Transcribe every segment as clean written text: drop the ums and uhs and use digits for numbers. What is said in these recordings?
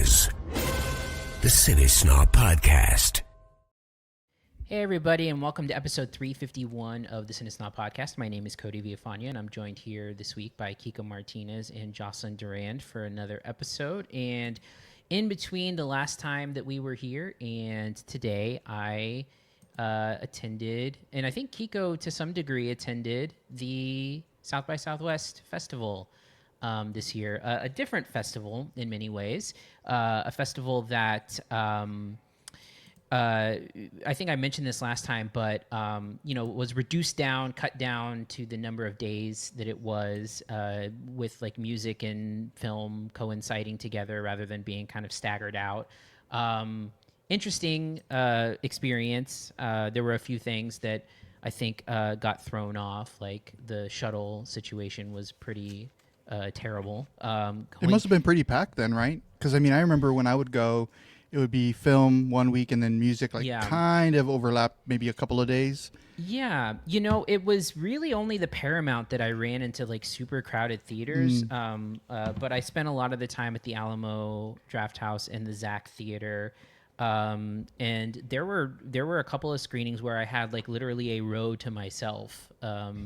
is the CineSnob Podcast. Hey everybody, and welcome to episode 351 of the CineSnob Podcast. My name is Cody Villafania, and I'm joined here this week by Kiko Martinez and Jocelyn Durand for another episode. And in between the last time that we were here and today, I attended, and I think Kiko to some degree attended the South by Southwest Festival this year. A different festival in many ways, a festival that I think I mentioned this last time, but was reduced down, cut down to the number of days that it was, with like music and film coinciding together rather than being kind of staggered out. Interesting experience. There were a few things that I think got thrown off, like the shuttle situation was pretty terrible. It must have been pretty packed then, right? Because I mean, I remember when I would go, it would be film one week and then music, kind of overlap maybe a couple of days. Yeah, it was really only the Paramount that I ran into like super crowded theaters. But I spent a lot of the time at the Alamo Drafthouse and the Zach Theater. And there were a couple of screenings where I had like literally a row to myself,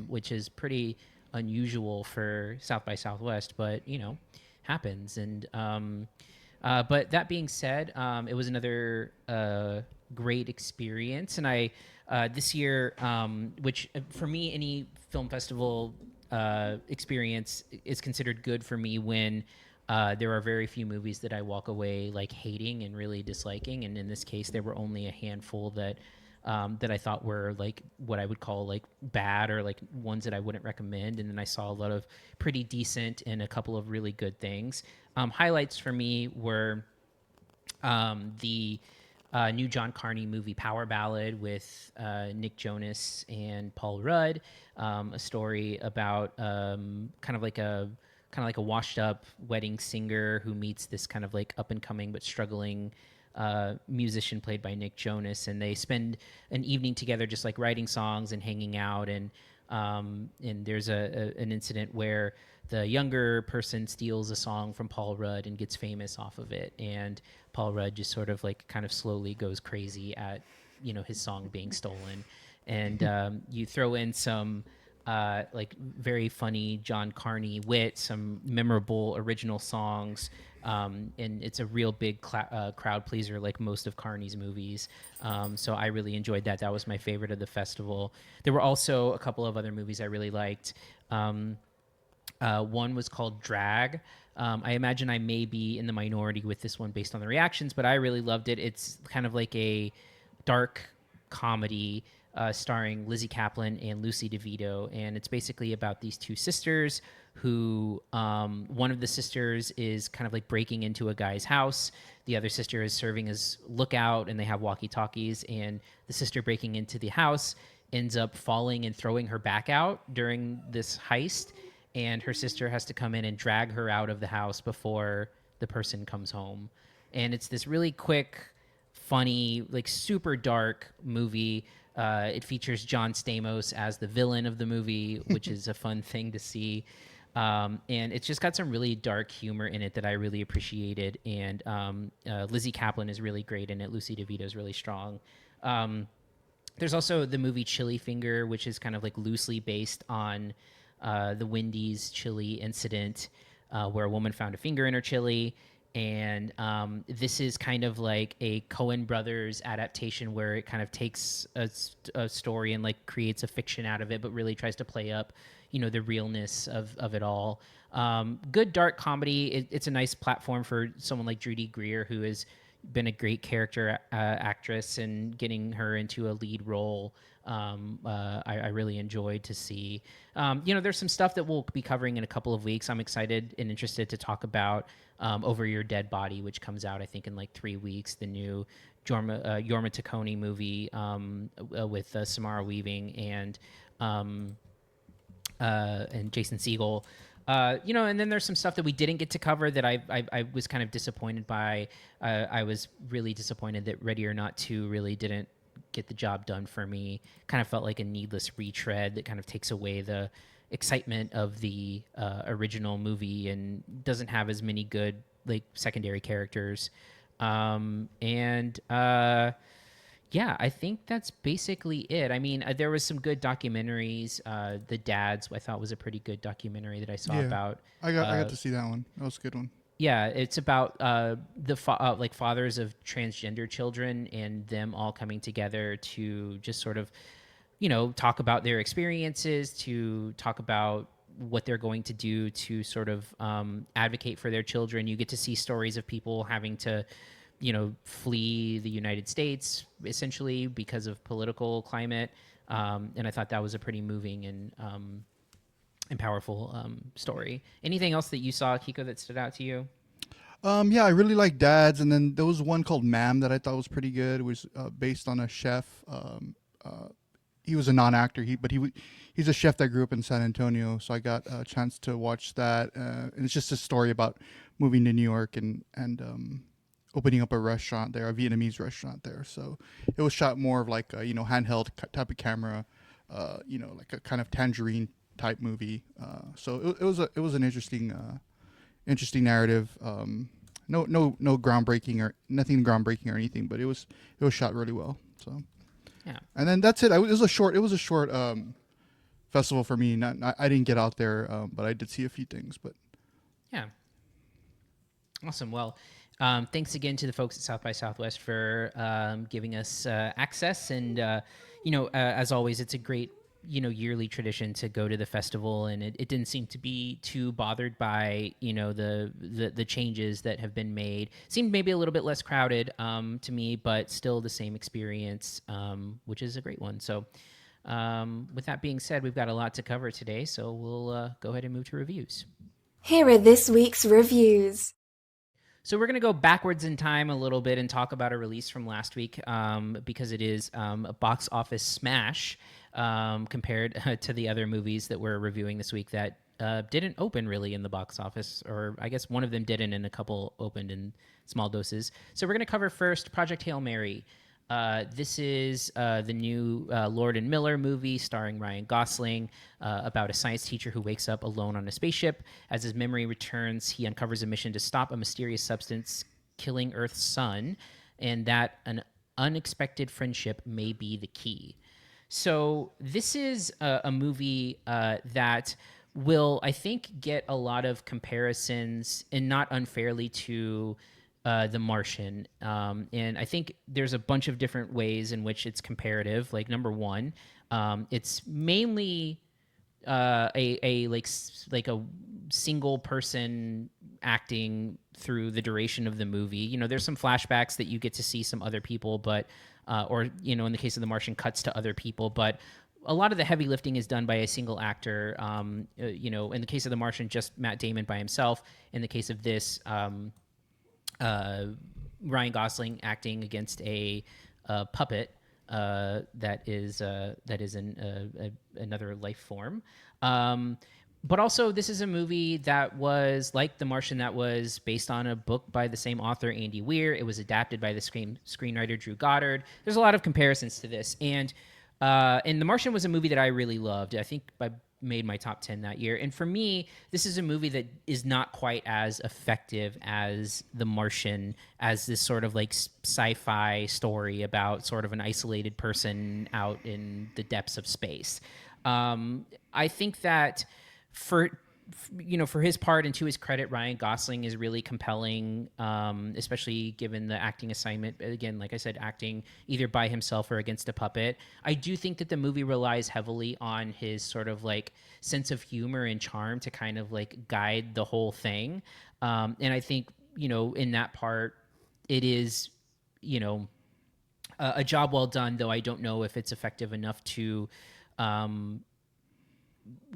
which is pretty unusual for South by Southwest, but happens. And but that being said, it was another great experience. And I this year, which for me, any film festival experience is considered good for me when there are very few movies that I walk away like hating and really disliking. And in this case, there were only a handful that I thought were like what I would call like bad or like ones that I wouldn't recommend. And then I saw a lot of pretty decent and a couple of really good things. Highlights for me were the new John Carney movie Power Ballad with Nick Jonas and Paul Rudd, a story about kind of like a washed up wedding singer who meets this kind of like up and coming but struggling musician played by Nick Jonas, and they spend an evening together just like writing songs and hanging out. And there's an incident where the younger person steals a song from Paul Rudd and gets famous off of it, and Paul Rudd just sort of like kind of slowly goes crazy at his song being stolen. And you throw in some like very funny John Carney wit, some memorable original songs, and it's a real big crowd pleaser like most of Carney's movies. So I really enjoyed that. That was my favorite of the festival. There were also a couple of other movies I really liked. One was called Drag. I imagine I may be in the minority with this one based on the reactions, but I really loved it. It's kind of like a dark comedy starring Lizzie Kaplan and Lucy DeVito, and it's basically about these two sisters who one of the sisters is kind of like breaking into a guy's house. The other sister is serving as lookout, and they have walkie-talkies, and the sister breaking into the house ends up falling and throwing her back out during this heist, and her sister has to come in and drag her out of the house before the person comes home. And it's this really quick, funny, like super dark movie. It features John Stamos as the villain of the movie, which is a fun thing to see. And it's just got some really dark humor in it that I really appreciated. And Lizzie Kaplan is really great in it. Lucy DeVito is really strong. There's also the movie Chili Finger, which is kind of like loosely based on the Wendy's chili incident, where a woman found a finger in her chili. And this is kind of like a Coen Brothers adaptation where it kind of takes a story and like creates a fiction out of it, but really tries to play up, the realness of it all. Good dark comedy. It's a nice platform for someone like Judy Greer, who has been a great character actress, and getting her into a lead role. I really enjoyed to see. There's some stuff that we'll be covering in a couple of weeks. I'm excited and interested to talk about Over Your Dead Body, which comes out, I think, in like 3 weeks. The new Jorma Taccone movie with Samara Weaving and Jason Segel. And then there's some stuff that we didn't get to cover that I was kind of disappointed by. I was really disappointed that Ready or Not 2 really didn't get the job done for me. Kind of felt like a needless retread that kind of takes away the excitement of the original movie and doesn't have as many good like secondary characters. And yeah, I think that's basically it. I mean, there was some good documentaries. The Dads, I thought, was a pretty good documentary that I saw about. I got to see that one. That was a good one. Yeah, it's about like fathers of transgender children and them all coming together to just sort of, talk about their experiences, to talk about what they're going to do to sort of advocate for their children. You get to see stories of people having to, flee the United States essentially because of political climate. And I thought that was a pretty moving and powerful story. Anything else that you saw, Kiko, that stood out to you? Yeah, I really like Dads, and then there was one called Ma'am that I thought was pretty good. It was based on a chef. He was a non-actor, he's a chef that grew up in San Antonio, so I got a chance to watch that. And it's just a story about moving to New York and opening up a restaurant there, a Vietnamese restaurant there. So it was shot more of like a handheld type of camera, like a kind of Tangerine type movie. So it was an interesting narrative. No groundbreaking or nothing groundbreaking or anything, but it was shot really well. So yeah. And then that's it. It was a short festival for me. I didn't get out there, but I did see a few things. But yeah, awesome. Well, thanks again to the folks at South by Southwest for giving us access, and as always, it's a great yearly tradition to go to the festival, and it didn't seem to be too bothered by the changes that have been made. Seemed maybe a little bit less crowded to me, but still the same experience, which is a great one. So with that being said, we've got a lot to cover today, so we'll go ahead and move to reviews. Here are this week's reviews. So we're going to go backwards in time a little bit and talk about a release from last week because it is a box office smash compared to the other movies that we're reviewing this week that didn't open really in the box office, or I guess one of them didn't and a couple opened in small doses. So we're going to cover first Project Hail Mary. This is the new Lord and Miller movie starring Ryan Gosling about a science teacher who wakes up alone on a spaceship. As his memory returns, he uncovers a mission to stop a mysterious substance killing Earth's sun, and that an unexpected friendship may be the key. So this is a movie that will, I think, get a lot of comparisons, and not unfairly, to The Martian. And I think there's a bunch of different ways in which it's comparative. Like, number one, it's mainly a single person acting through the duration of the movie. There's some flashbacks that you get to see some other people, but or in the case of The Martian, cuts to other people, but a lot of the heavy lifting is done by a single actor. In the case of The Martian, just Matt Damon by himself. In the case of this, Ryan Gosling acting against a puppet that is another life form. But also, this is a movie that was, like The Martian, that was based on a book by the same author, Andy Weir. It was adapted by the screenwriter Drew Goddard. There's a lot of comparisons to this. And The Martian was a movie that I really loved. I think I made my top 10 that year. And for me, this is a movie that is not quite as effective as The Martian, as this sort of like sci-fi story about sort of an isolated person out in the depths of space. I think that for his part, and to his credit, Ryan Gosling is really compelling, especially given the acting assignment. Again, like I said, acting either by himself or against a puppet. I do think that the movie relies heavily on his sort of like sense of humor and charm to kind of like guide the whole thing. And I think, in that part, it is, a job well done, though I don't know if it's effective enough to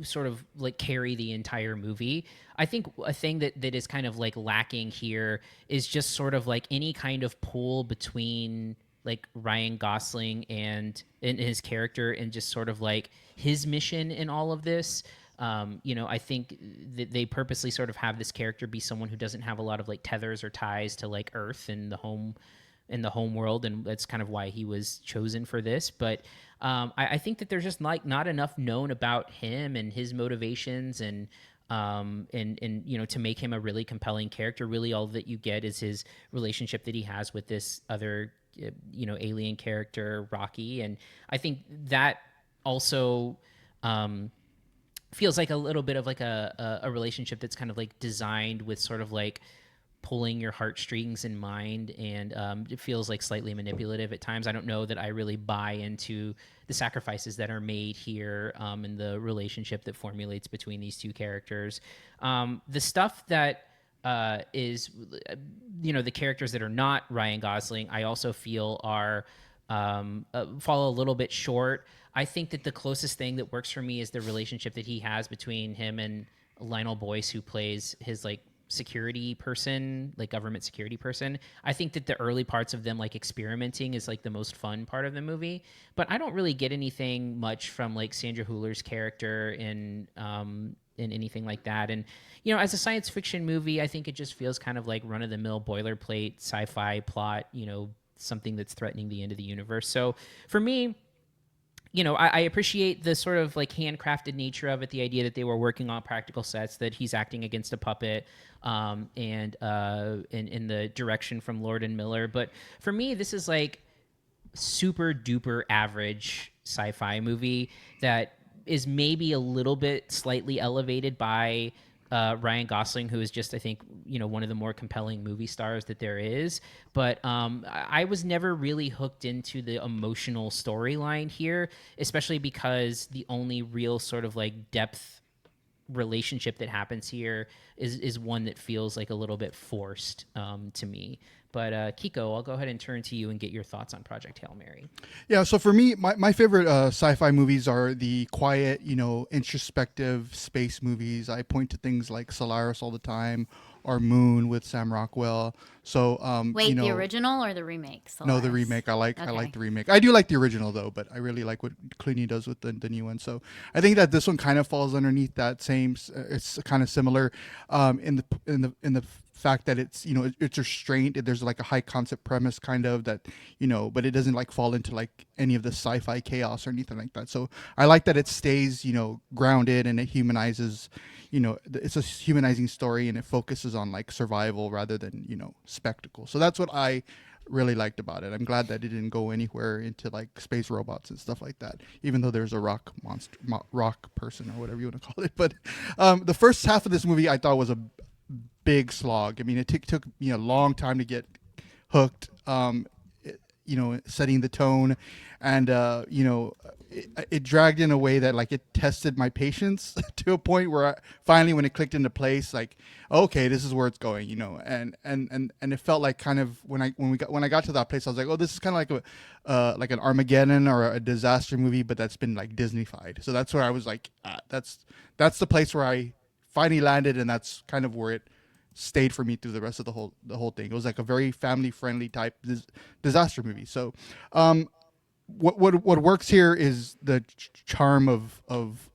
sort of like carry the entire movie. I think a thing that is kind of like lacking here is just sort of like any kind of pull between like Ryan Gosling and his character, and just sort of like his mission in all of this. I think that they purposely sort of have this character be someone who doesn't have a lot of like tethers or ties to like Earth and the home world, and that's kind of why he was chosen for this. But I think that there's just like not enough known about him and his motivations, and and to make him a really compelling character. Really, all that you get is his relationship that he has with this other alien character, Rocky, and I think that also feels like a little bit of like a relationship that's kind of like designed with sort of like pulling your heartstrings in mind, and it feels like slightly manipulative at times. I don't know that I really buy into the sacrifices that are made here, and the relationship that formulates between these two characters. The stuff that is, the characters that are not Ryan Gosling, I also feel are fall a little bit short. I think that the closest thing that works for me is the relationship that he has between him and Lionel Boyce, who plays his like security person, like government security person. I think that the early parts of them like experimenting is like the most fun part of the movie, but I don't really get anything much from like Sandra Hüller's character in anything like that. And as a science fiction movie, I think it just feels kind of like run of the mill boilerplate sci-fi plot, something that's threatening the end of the universe. So for me, I appreciate the sort of like handcrafted nature of it, the idea that they were working on practical sets, that he's acting against a puppet, and in the direction from Lord and Miller. But for me, this is like super duper average sci-fi movie that is maybe a little bit slightly elevated by Ryan Gosling, who is just, I think, one of the more compelling movie stars that there is. But I was never really hooked into the emotional storyline here, especially because the only real sort of like depth relationship that happens here is one that feels like a little bit forced to me. But Kiko, I'll go ahead and turn to you and get your thoughts on Project Hail Mary. Yeah, so for me, my favorite sci-fi movies are the quiet, introspective space movies. I point to things like Solaris all the time, or Moon with Sam Rockwell. So wait, the original or the remake? No, the remake. I like the remake. I do like the original though, but I really like what Clooney does with the new one. So I think that this one kind of falls underneath that same. It's kind of similar in the fact that it's it's restrained. There's like a high concept premise kind of that but it doesn't like fall into like any of the sci-fi chaos or anything like that. So I like that it stays grounded, and it humanizes. It's a humanizing story, and it focuses on like survival rather than spectacle. So that's what I really liked about it. I'm glad that it didn't go anywhere into like space robots and stuff like that, even though there's a rock monster, rock person, or whatever you want to call it. But the first half of this movie I thought was a big slog. I mean, it took me a long time to get hooked. Setting the tone, and it dragged in a way that like it tested my patience to a point where finally, when it clicked into place, like, okay, this is where it's going, and it felt like kind of when I got to that place, I was like, oh, this is kind of like an Armageddon or a disaster movie, but that's been like Disneyfied. So that's where I was like, that's the place where I finally landed, and that's kind of where it stayed for me through the rest of the whole thing. It was like a very family friendly type disaster movie. So what works here is the charm of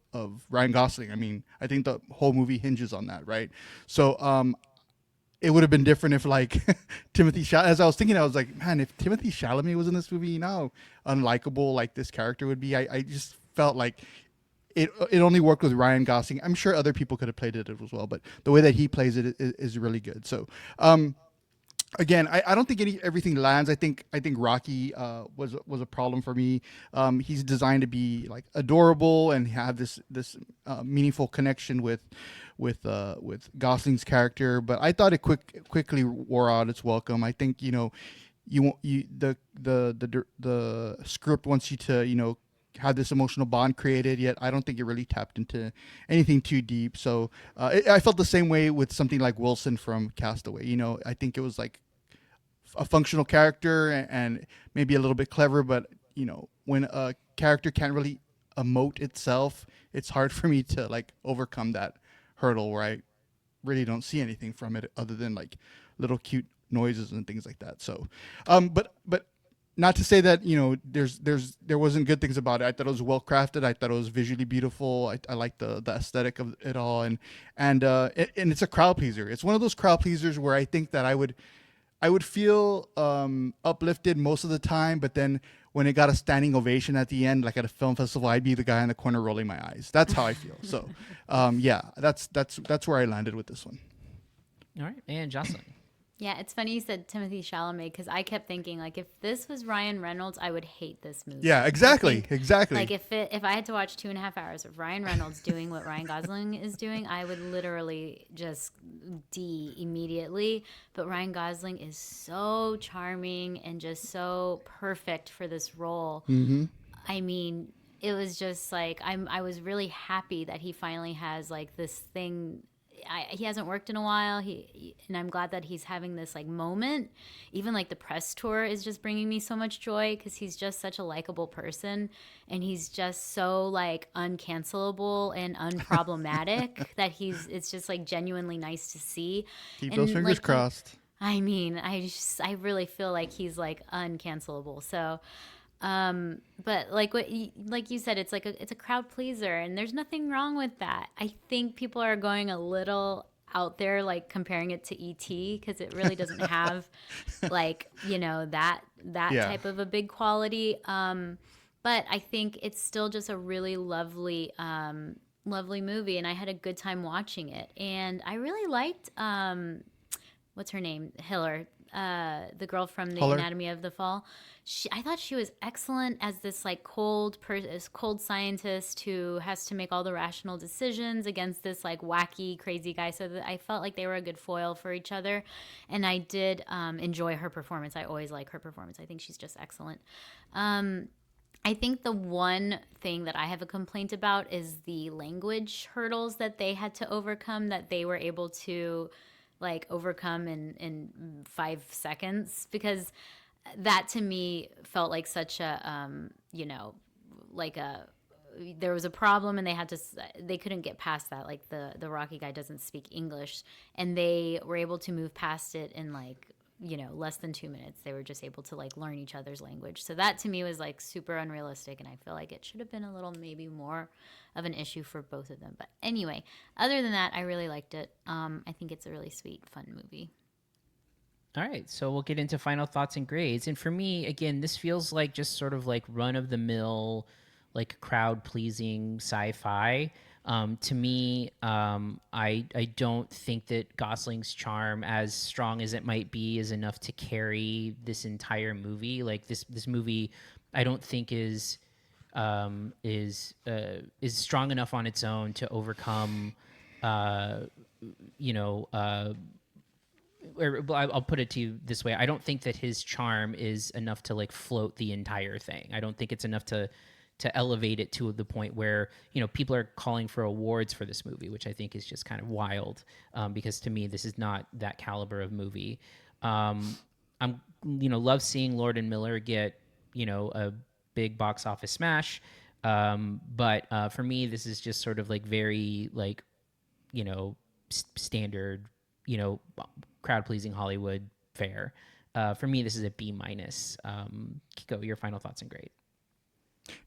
Ryan Gosling. I mean, I think the whole movie hinges on that, right? So it would have been different if like Timothy Chalamet, as I was thinking, I was like, man, if Timothy Chalamet was in this movie, unlikable like this character would be. I just felt like it only worked with Ryan Gosling. I'm sure other people could have played it as well, but the way that he plays it is really good. So again, I don't think everything lands. I think Rocky was a problem for me. He's designed to be like adorable and have this meaningful connection with Gosling's character, but I thought it quickly wore out its welcome. I think the script wants you to have this emotional bond created, yet I don't think it really tapped into anything too deep. So I felt the same way with something like Wilson from Castaway. I think it was like a functional character and maybe a little bit clever, but when a character can't really emote itself, it's hard for me to like overcome that hurdle where I really don't see anything from it other than like little cute noises and things like that. So but not to say that there wasn't good things about it. I thought it was well crafted. I thought it was visually beautiful. I liked the aesthetic of it all, and it's a crowd pleaser. It's one of those crowd pleasers where I think that I would feel uplifted most of the time, but then when it got a standing ovation at the end, like at a film festival, I'd be the guy in the corner rolling my eyes. That's how I feel. So, yeah, that's where I landed with this one. All right, and Jocelyn. Yeah, it's funny you said Timothée Chalamet because I kept thinking like if this was Ryan Reynolds, I would hate this movie. Yeah, exactly. Like if I had to watch 2.5 hours of Ryan Reynolds doing what Ryan Gosling is doing, I would literally just immediately. But Ryan Gosling is so charming and just so perfect for this role. Mm-hmm. I mean, it was just like I was really happy that he finally has like this thing. He hasn't worked in a while. And I'm glad that he's having this like moment. Even like the press tour is just bringing me so much joy because he's just such a likable person, and he's just so like uncancelable and unproblematic that it's just like genuinely nice to see. Keep and, those fingers like, crossed. I mean, I really feel like he's like uncancelable. So. But like you said, it's a crowd pleaser, and there's nothing wrong with that. I think people are going a little out there, like comparing it to E.T. because it really doesn't have like, that type of a big quality. But I think it's still just a really lovely movie, and I had a good time watching it. And I really liked, what's her name? Hiller, the girl from The Anatomy of the Fall. I thought she was excellent as this like cold scientist who has to make all the rational decisions against this like wacky, crazy guy. So I felt like they were a good foil for each other, and I did enjoy her performance. I always like her performance. I think she's just excellent. I think the one thing that I have a complaint about is the language hurdles that they had to overcome, that they were able to like overcome in 5 seconds, because that to me felt like such a there was a problem and they couldn't get past that. Like the Rocky guy doesn't speak English, and they were able to move past it in like less than 2 minutes. They were just able to like learn each other's language. So that to me was like super unrealistic, and I feel like it should have been a little maybe more of an issue for both of them. But anyway, other than that, I really liked it. I think it's a really sweet, fun movie. All right, so we'll get into final thoughts and grades. And for me, again, this feels like just sort of like run-of-the-mill, like crowd-pleasing sci-fi. To me, I don't think that Gosling's charm, as strong as it might be, is enough to carry this entire movie. Like this movie, I don't think is strong enough on its own to overcome, or I'll put it to you this way. I don't think that his charm is enough to like float the entire thing. I don't think it's enough to elevate it to the point where, people are calling for awards for this movie, which I think is just kind of wild, because to me, this is not that caliber of movie. Love seeing Lord and Miller get, a big box office smash. But for me, this is just sort of like very like, standard, crowd-pleasing Hollywood fare. For me, this is a B-. Kiko, your final thoughts and grade.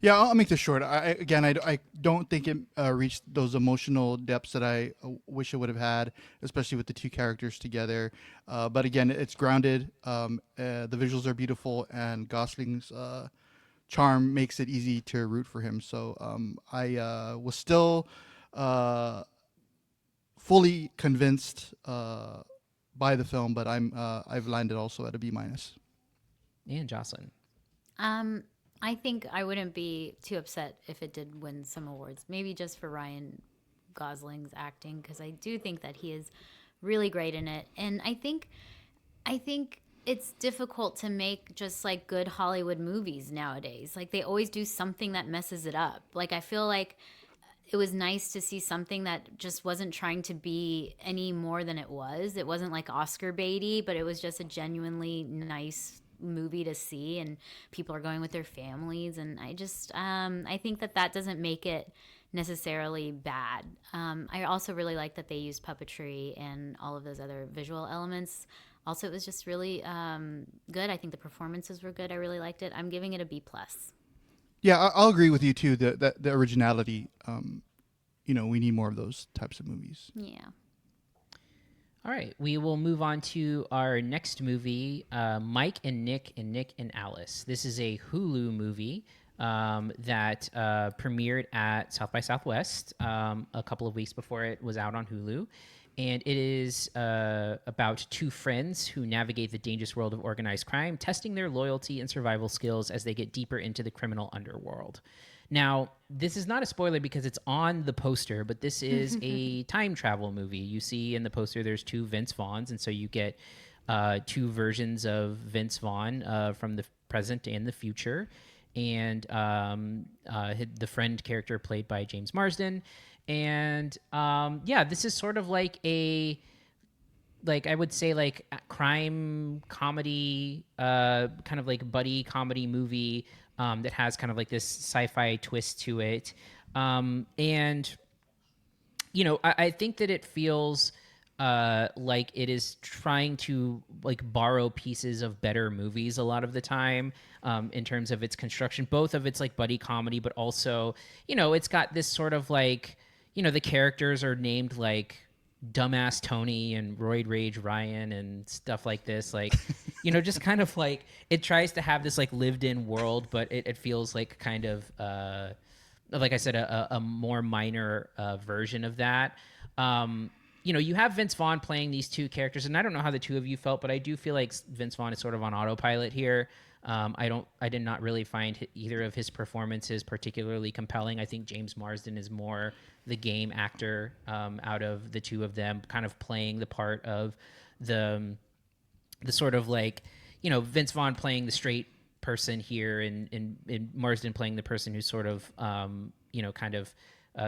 Yeah, I'll make this short. I don't think it reached those emotional depths that I wish it would have had, especially with the two characters together. But again, it's grounded. The visuals are beautiful, and Gosling's charm makes it easy to root for him. So I was still fully convinced by the film, but I've landed also at a B-. And Jocelyn. I think I wouldn't be too upset if it did win some awards, maybe just for Ryan Gosling's acting, because I do think that he is really great in it. And I think it's difficult to make just like good Hollywood movies nowadays. Like they always do something that messes it up. Like I feel like it was nice to see something that just wasn't trying to be any more than it was. It wasn't like Oscar baity, but it was just a genuinely nice movie to see, and people are going with their families, and I just I think that doesn't make it necessarily bad. I also really like that they used puppetry and all of those other visual elements. Also, it was just really good. I think the performances were good. I really liked it. I'm giving it a B+. Yeah, I'll agree with you too. The originality, we need more of those types of movies. Yeah. All right, we will move on to our next movie, Mike and Nick and Alice. This is a Hulu movie that premiered at South by Southwest a couple of weeks before it was out on Hulu. And it is about two friends who navigate the dangerous world of organized crime, testing their loyalty and survival skills as they get deeper into the criminal underworld. Now, this is not a spoiler because it's on the poster, but this is a time travel movie. You see in the poster there's two Vince Vaughns, and so you get two versions of Vince Vaughn from the present and the future. And the friend character played by James Marsden. And this is sort of like I would say like a crime comedy, kind of like buddy comedy movie that has kind of like this sci-fi twist to it. And, you know, I think that it feels like it is trying to like borrow pieces of better movies a lot of the time in terms of its construction, both of its like buddy comedy, but also, you know, it's got this sort of like, you know, the characters are named like Dumbass Tony and Roid Rage Ryan and stuff like this. Like, you know, just kind of like it tries to have this like lived in world, but it feels like kind of, like I said, a more minor version of that. You know, you have Vince Vaughn playing these two characters, and I don't know how the two of you felt, but I do feel like Vince Vaughn is sort of on autopilot here. I did not really find either of his performances particularly compelling. I think James Marsden is more the game actor out of the two of them, kind of playing the part of the sort of like, you know, Vince Vaughn playing the straight person here, and Marsden playing the person who's sort of, you know, kind of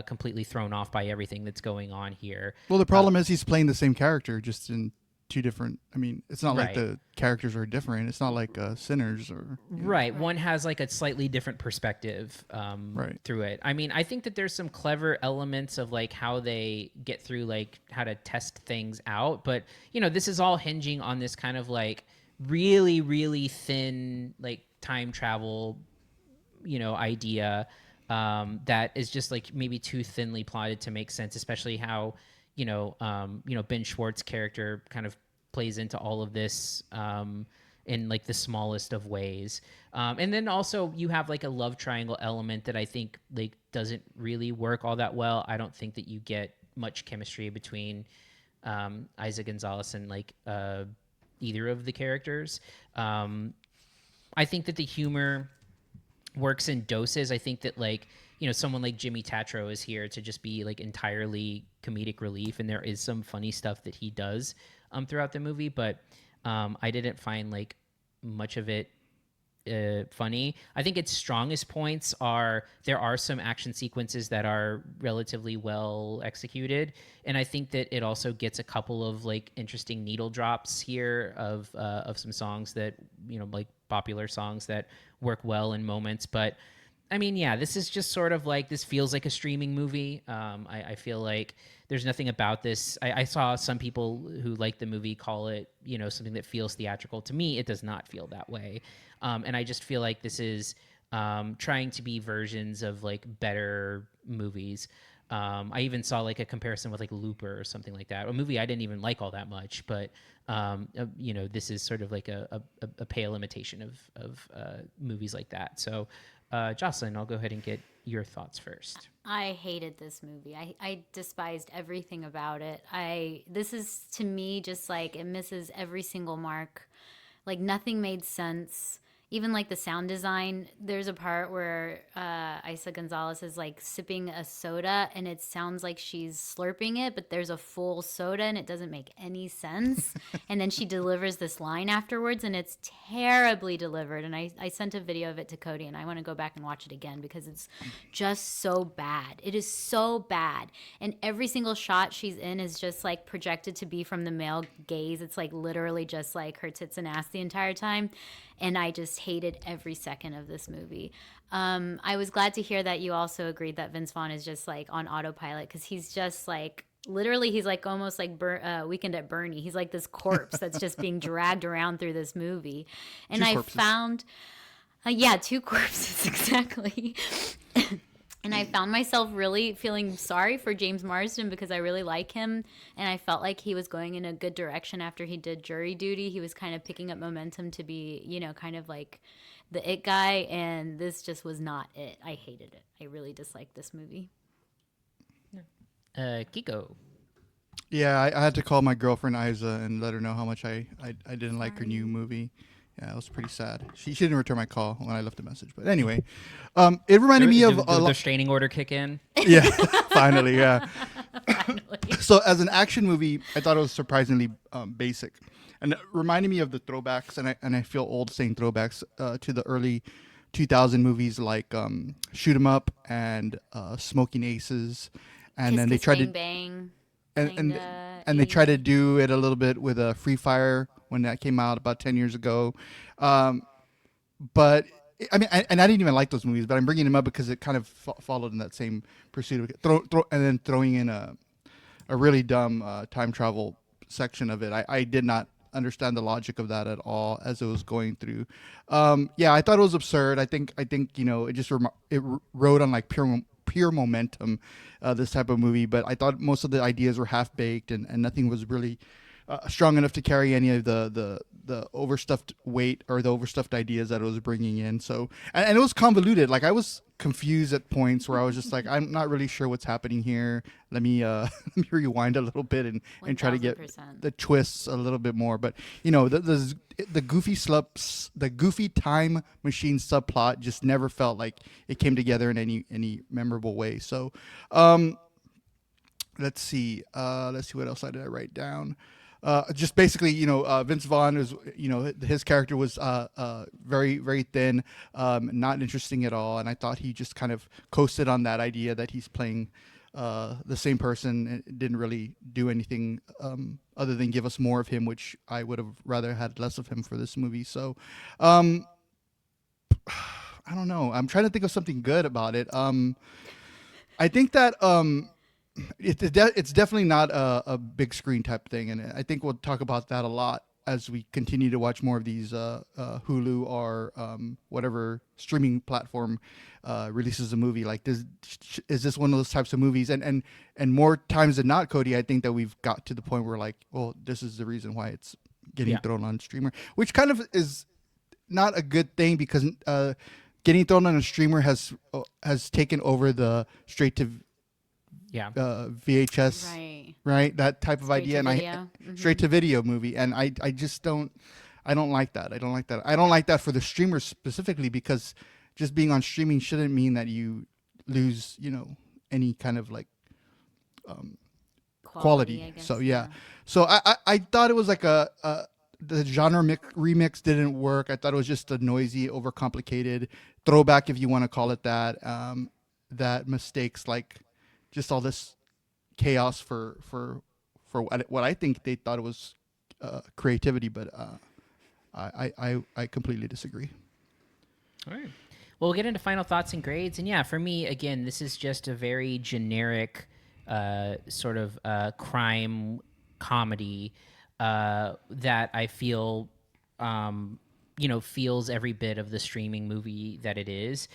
completely thrown off by everything that's going on here. Well, the problem is he's playing the same character, just in two different. I mean, it's not like Right. the characters are different. It's not like Sinners or Right. One has like a slightly different perspective Right. through it. I mean, I think that there's some clever elements of like how they get through like how to test things out. But, you know, this is all hinging on this kind of like really, really thin like time travel, you know, idea that is just like maybe too thinly plotted to make sense, especially how, you know, Ben Schwartz's character kind of plays into all of this in like the smallest of ways. And then also you have like a love triangle element that I think like doesn't really work all that well. I don't think that you get much chemistry between Isaac Gonzalez and like either of the characters. I think that the humor works in doses. I think that like, you know, someone like Jimmy Tatro is here to just be like entirely comedic relief, and there is some funny stuff that he does throughout the movie, but I didn't find like much of it funny. I think its strongest points are there are some action sequences that are relatively well executed, and I think that it also gets a couple of like interesting needle drops here of some songs that, you know, like popular songs that work well in moments. But I mean, yeah, this is just sort of like, this feels like a streaming movie. I feel like there's nothing about this. I saw some people who like the movie call it, you know, something that feels theatrical. To me, it does not feel that way. And I just feel like this is trying to be versions of like better movies. I even saw like a comparison with like Looper or something like that, a movie I didn't even like all that much, but you know, this is sort of like a pale imitation of movies like that. So Jocelyn, I'll go ahead and get your thoughts first. I hated this movie. I despised everything about it. This is, to me, just like it misses every single mark. Like nothing made sense. Even like the sound design, there's a part where Isa Gonzalez is like sipping a soda and it sounds like she's slurping it, but there's a full soda and it doesn't make any sense. And then she delivers this line afterwards and it's terribly delivered. And I sent a video of it to Cody and I want to go back and watch it again because it's just so bad. It is so bad. And every single shot she's in is just like projected to be from the male gaze. It's like literally just like her tits and ass the entire time. And I just hated every second of this movie. I was glad to hear that you also agreed that Vince Vaughn is just like on autopilot because he's just like, literally, he's like almost like Weekend at Bernie. He's like this corpse that's just being dragged around through this movie. And I found, two corpses, exactly. And I found myself really feeling sorry for James Marsden because I really like him. And I felt like he was going in a good direction after he did Jury Duty. He was kind of picking up momentum to be, you know, kind of like the it guy. And this just was not it. I hated it. I really disliked this movie. Kiko. Yeah, I had to call my girlfriend Isa and let her know how much I didn't like her new movie. Yeah, it was pretty sad. She didn't return my call when I left a message. But anyway, it reminded me of the restraining order kick in. Yeah, finally, yeah. Finally. So as an action movie, I thought it was surprisingly basic, and it reminded me of the throwbacks. And I feel old saying throwbacks to the early 2000 movies like Shoot 'Em Up and Smoking Aces, and Kiss, then they Kiss, tried Bang, to Bang. and they tried to do it a little bit with Free Fire when that came out about 10 years ago. But I mean, and I didn't even like those movies, but I'm bringing them up because it kind of followed in that same pursuit of and then throwing in a really dumb time travel section of it. I did not understand the logic of that at all as it was going through. Yeah, I thought it was absurd. I think you know, it just it rode on like pure momentum, this type of movie. But I thought most of the ideas were half baked, and nothing was really strong enough to carry any of the overstuffed weight or the overstuffed ideas that it was bringing in. So, and it was convoluted. Like, I was confused at points where I was just like, I'm not really sure what's happening here. Let me let me rewind a little bit and try to get 1000%. the twists a little bit more. But you know, the goofy time machine subplot just never felt like it came together in any memorable way. So, let's see what else did I write down. Just basically, you know, Vince Vaughn is, you know, his character was very, very thin, not interesting at all. And I thought he just kind of coasted on that idea that he's playing the same person and didn't really do anything other than give us more of him, which I would have rather had less of him for this movie. So I don't know. I'm trying to think of something good about it. I think that it's definitely not a big screen type thing, and I think we'll talk about that a lot as we continue to watch more of these Hulu or whatever streaming platform releases a movie. Like, is this one of those types of movies? And more times than not, Cody, I think that we've got to the point where, like, well, this is the reason why it's getting thrown on streamer, which kind of is not a good thing, because getting thrown on a streamer has taken over the straight to VHS, right? That type of idea, and straight to video movie, and I just don't like that. I don't like that for the streamers specifically, because just being on streaming shouldn't mean that you lose, you know, any kind of like quality. I guess, so yeah. So I thought it was like the genre remix didn't work. I thought it was just a noisy, overcomplicated throwback, if you want to call it that. That mistakes like just all this chaos for what I think they thought it was creativity, but I completely disagree. All right. Well, we'll get into final thoughts and grades. And yeah, for me, again, this is just a very generic sort of crime comedy that I feel, you know, feels every bit of the streaming movie that it is.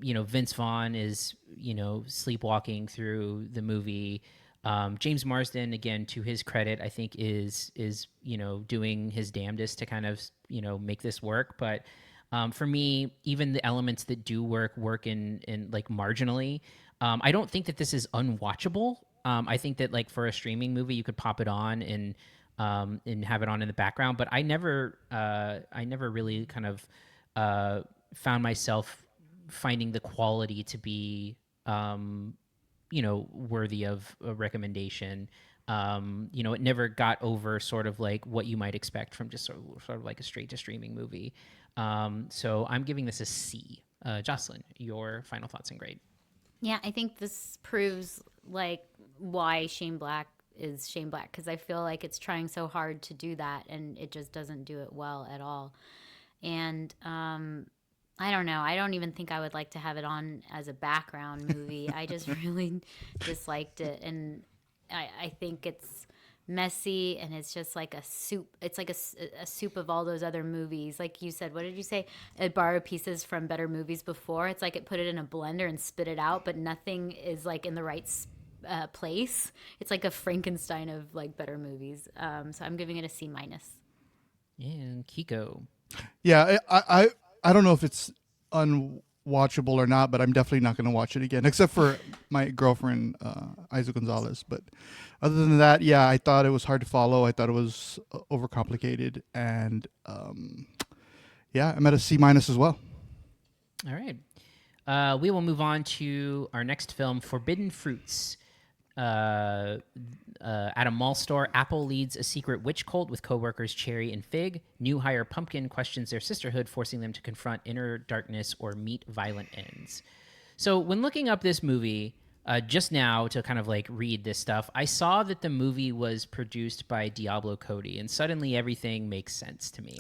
You know, Vince Vaughn is, you know, sleepwalking through the movie. James Marsden, again, to his credit, I think is you know, doing his damnedest to kind of, you know, make this work. But for me, even the elements that do work in like marginally. I don't think that this is unwatchable. I think that, like, for a streaming movie, you could pop it on and have it on in the background. But I never really kind of found myself finding the quality to be, you know, worthy of a recommendation. You know, it never got over sort of like what you might expect from just sort of like a straight to streaming movie. So I'm giving this a C. Jocelyn, your final thoughts and grade. Yeah, I think this proves like why Shane Black is Shane Black, because I feel like it's trying so hard to do that and it just doesn't do it well at all. And I don't know. I don't even think I would like to have it on as a background movie. I just really disliked it. And I think it's messy, and it's just like a soup. It's like a soup of all those other movies. Like you said, what did you say? It borrowed pieces from better movies before. It's like it put it in a blender and spit it out, but nothing is like in the right place. It's like a Frankenstein of like better movies. So I'm giving it a C minus. And Kiko. Yeah, I don't know if it's unwatchable or not, but I'm definitely not going to watch it again, except for my girlfriend, Isa Gonzalez. But other than that, yeah, I thought it was hard to follow. I thought it was overcomplicated. And yeah, I'm at a C minus as well. All right. We will move on to our next film, Forbidden Fruits. At a mall store, Apple leads a secret witch cult with coworkers Cherry and Fig. New hire Pumpkin questions their sisterhood, forcing them to confront inner darkness or meet violent ends. So when looking up this movie, just now to kind of like read this stuff, I saw that the movie was produced by Diablo Cody, and suddenly everything makes sense to me.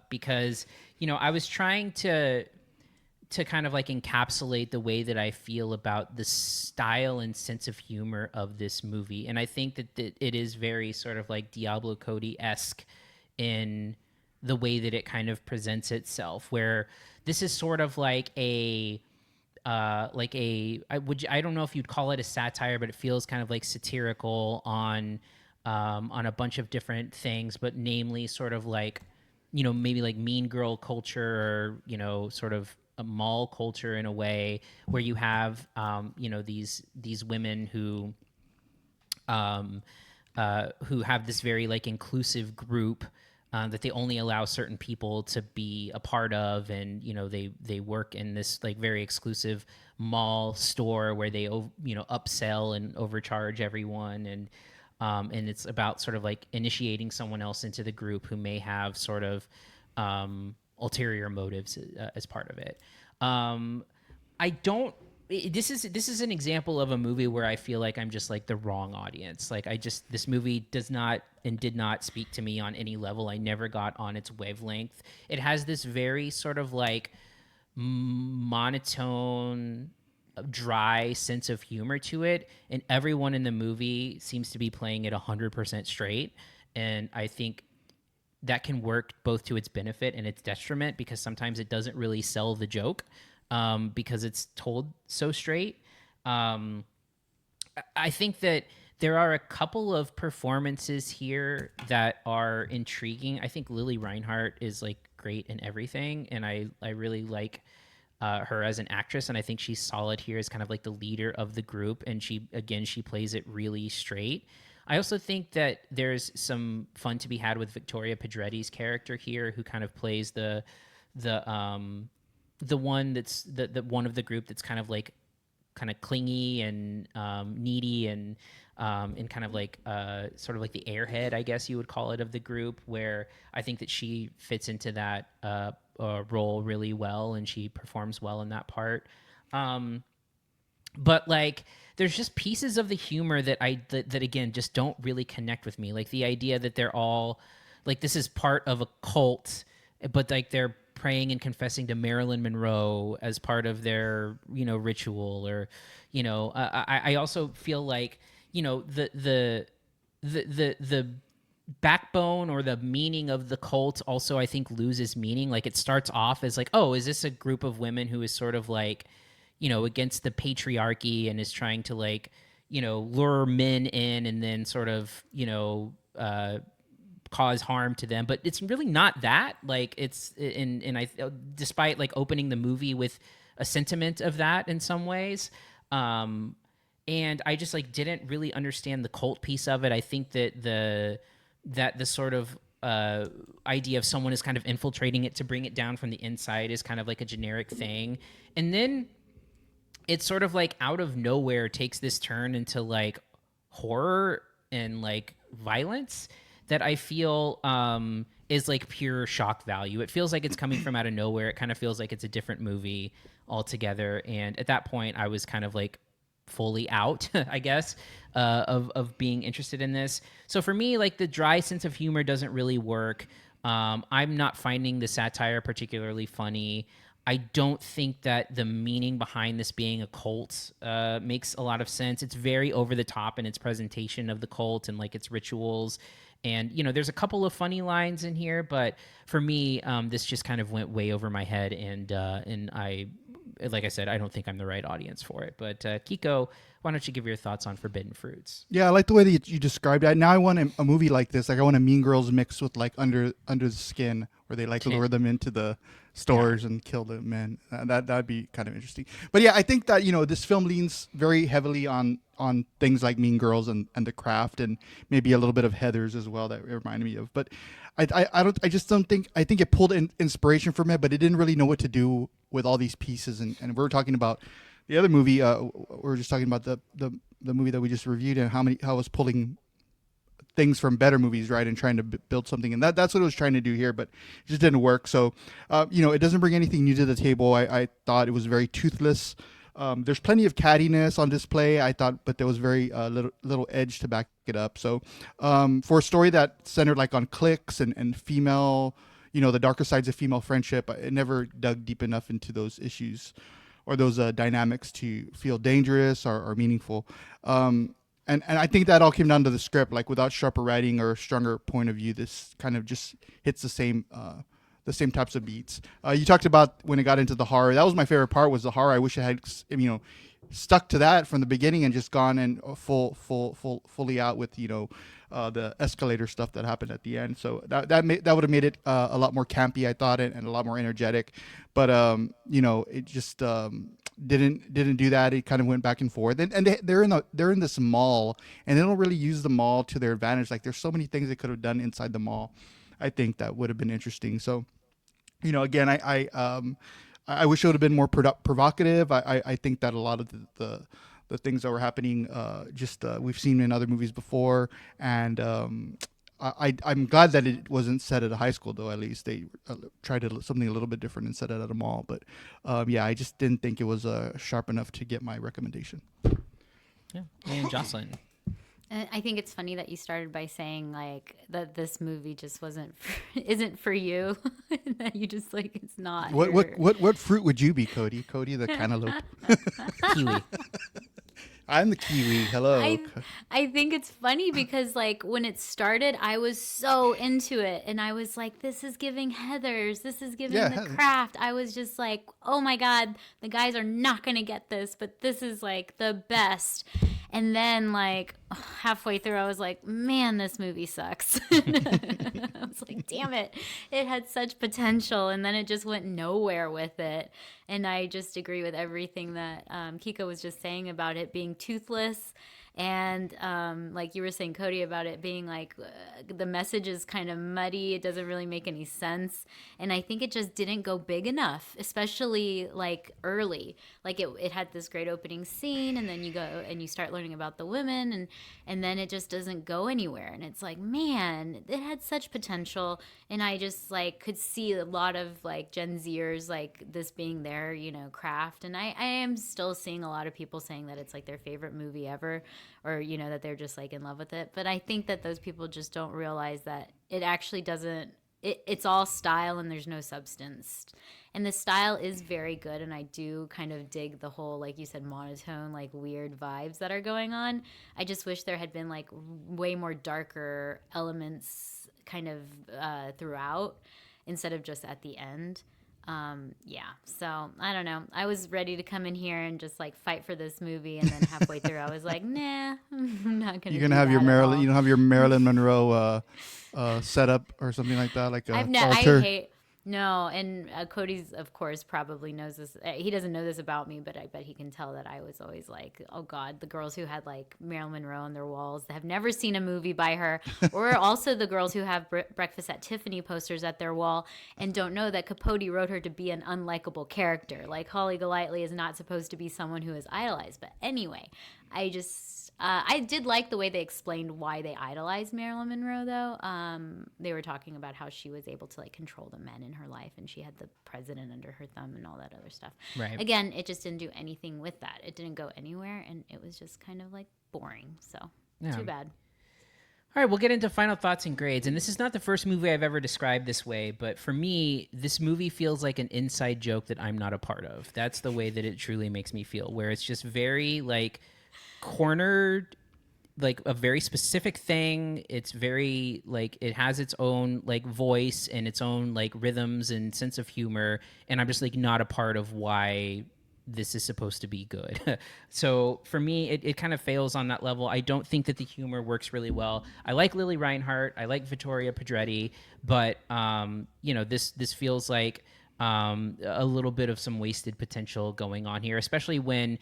Because, I was trying to kind of like encapsulate the way that I feel about the style and sense of humor of this movie. And I think that it is very sort of like Diablo Cody-esque in the way that it kind of presents itself, where this is sort of like I don't know if you'd call it a satire, but it feels kind of like satirical on a bunch of different things, but namely sort of like, maybe like mean girl culture or, sort of a mall culture in a way where you have, these women who have this very like inclusive group that they only allow certain people to be a part of, and they work in this like very exclusive mall store where they upsell and overcharge everyone, and it's about sort of like initiating someone else into the group who may have sort of ulterior motives as part of it. This is an example of a movie where I feel like I'm just like the wrong audience. Like this movie does not and did not speak to me on any level. I never got on its wavelength. It has this very sort of like monotone, dry sense of humor to it, and everyone in the movie seems to be playing it 100% straight. And I think that can work both to its benefit and its detriment, because sometimes it doesn't really sell the joke because it's told so straight. I think that there are a couple of performances here that are intriguing. I think Lily Reinhart is like great in everything, and I really like her as an actress, and I think she's solid here as kind of like the leader of the group, and she plays it really straight. I also think that there's some fun to be had with Victoria Pedretti's character here, who kind of plays the one that's the one of the group that's kind of clingy and needy and kind of like sort of like the airhead, I guess you would call it, of the group, where I think that she fits into that role really well, and she performs well in that part. But like, there's just pieces of the humor that that again just don't really connect with me. Like the idea that they're all like, this is part of a cult, but like they're praying and confessing to Marilyn Monroe as part of their ritual, or I also feel like the backbone or the meaning of the cult also I think loses meaning. Like it starts off as like, oh, is this a group of women who is sort of like against the patriarchy and is trying to like, lure men in and then sort of, cause harm to them. But it's really not that. Like it's despite like opening the movie with a sentiment of that in some ways. And I just like didn't really understand the cult piece of it. I think that the sort of idea of someone is kind of infiltrating it to bring it down from the inside is kind of like a generic thing. And then it's sort of like out of nowhere takes this turn into like horror and like violence that I feel is like pure shock value. It feels like it's coming from out of nowhere. It kind of feels like it's a different movie altogether. And at that point, I was kind of like fully out, I guess, of being interested in this. So for me, like the dry sense of humor doesn't really work. I'm not finding the satire particularly funny. I don't think that the meaning behind this being a cult makes a lot of sense. It's very over the top in its presentation of the cult and like its rituals. And, you know, there's a couple of funny lines in here, but for me, this just kind of went way over my head. And like I said, I don't think I'm the right audience for it. But Kiko, why don't you give your thoughts on Forbidden Fruits? Yeah, I like the way that you described it. Now I want a movie like this. Like I want a Mean Girls mixed with like Under the Skin, where they like lure them into the stores and kill the men. That'd be kind of interesting. But yeah, I think that this film leans very heavily on things like Mean Girls and The Craft, and maybe a little bit of Heathers as well that it reminded me of. But I think it pulled inspiration from it, but it didn't really know what to do with all these pieces. And we're talking about the other movie. We're just talking about the movie that we just reviewed, and how it was pulling things from better movies, right, and trying to build something. And that's what it was trying to do here, but it just didn't work. So, it doesn't bring anything new to the table. I thought it was very toothless. There's plenty of cattiness on display, I thought, but there was very little edge to back it up. So for a story that centered like on cliques and female, the darker sides of female friendship, it never dug deep enough into those issues or those dynamics to feel dangerous or meaningful. And I think that all came down to the script. Like without sharper writing or a stronger point of view, this kind of just hits the same types of beats. You talked about when it got into the horror. That was my favorite part, was the horror. I wish it had, stuck to that from the beginning and just gone and fully out with, the escalator stuff that happened at the end. So that would have made it a lot more campy, I thought, and a lot more energetic. But it just didn't do that. It kind of went back and forth. And they're in this mall, and they don't really use the mall to their advantage. Like there's so many things they could have done inside the mall, I think, that would have been interesting. So, again, I wish it would have been more provocative. I think that a lot of the things that were happening, we've seen in other movies before, and I'm glad that it wasn't set at a high school, though. At least they tried something a little bit different and set it at a mall. But I just didn't think it was sharp enough to get my recommendation. Yeah, and Jocelyn. I think it's funny that you started by saying like that this movie just isn't for you. That you just like, it's not. What fruit would you be, Cody? Cody the cantaloupe. Kiwi. I'm the kiwi. Hello. I think it's funny because like when it started, I was so into it, and I was like, this is giving Heathers, this is giving The Craft. I was just like, oh my God, the guys are not gonna get this, but this is like the best. And then like halfway through, I was like, man, this movie sucks. I was like, damn it, it had such potential, and then it just went nowhere with it. And I just agree with everything that Kiko was just saying about it being toothless. And like you were saying, Cody, about it being like the message is kind of muddy. It doesn't really make any sense. And I think it just didn't go big enough, especially like early. Like it had this great opening scene, and then you go and you start learning about the women, and then it just doesn't go anywhere. And it's like, man, it had such potential. And I just like could see a lot of like Gen Zers like this being their, craft. And I am still seeing a lot of people saying that it's like their favorite movie ever, or that they're just like in love with it. But I think that those people just don't realize that it actually doesn't, it's all style and there's no substance. And the style is very good, and I do kind of dig the whole, like you said, monotone, like weird vibes that are going on. I just wish there had been like way more darker elements kind of throughout instead of just at the end. So I don't know. I was ready to come in here and just like fight for this movie, and then halfway through I was like, nah, I'm not gonna. You're gonna have your Marilyn. You don't have your Marilyn Monroe setup or something like that, like a altar. No, and Cody's, of course, probably knows this. He doesn't know this about me, but I bet he can tell that I was always like, oh, God, the girls who had, like, Marilyn Monroe on their walls that have never seen a movie by her, or also the girls who have Breakfast at Tiffany posters at their wall and don't know that Capote wrote her to be an unlikable character. Like, Holly Golightly is not supposed to be someone who is idolized. But anyway, I did like the way they explained why they idolized Marilyn Monroe, though. They were talking about how she was able to like control the men in her life, and she had the president under her thumb and all that other stuff. Right. Again, it just didn't do anything with that. It didn't go anywhere, and it was just kind of like boring. So too bad. All right, we'll get into final thoughts and grades. And this is not the first movie I've ever described this way, but for me, this movie feels like an inside joke that I'm not a part of. That's the way that it truly makes me feel, where it's just very like cornered, like a very specific thing. It's very like it has its own like voice and its own like rhythms and sense of humor, and I'm just like not a part of why this is supposed to be good. So for me, it kind of fails on that level. I don't think that the humor works really well. I like Lily Reinhart, I like Vittoria Pedretti, but this feels like a little bit of some wasted potential going on here, especially when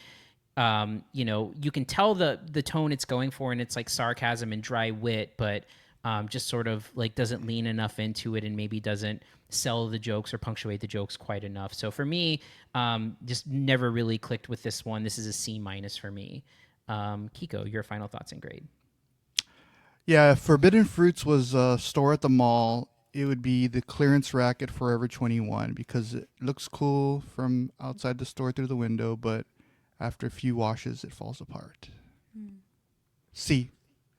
you can tell the tone it's going for, and it's like sarcasm and dry wit, but just sort of like doesn't lean enough into it and maybe doesn't sell the jokes or punctuate the jokes quite enough. So for me, just never really clicked with this one. This is a C- for me. Kiko, your final thoughts and grade. Yeah, if Forbidden Fruits was a store at the mall, it would be the clearance rack at Forever 21 because it looks cool from outside the store through the window, but after a few washes, it falls apart. C.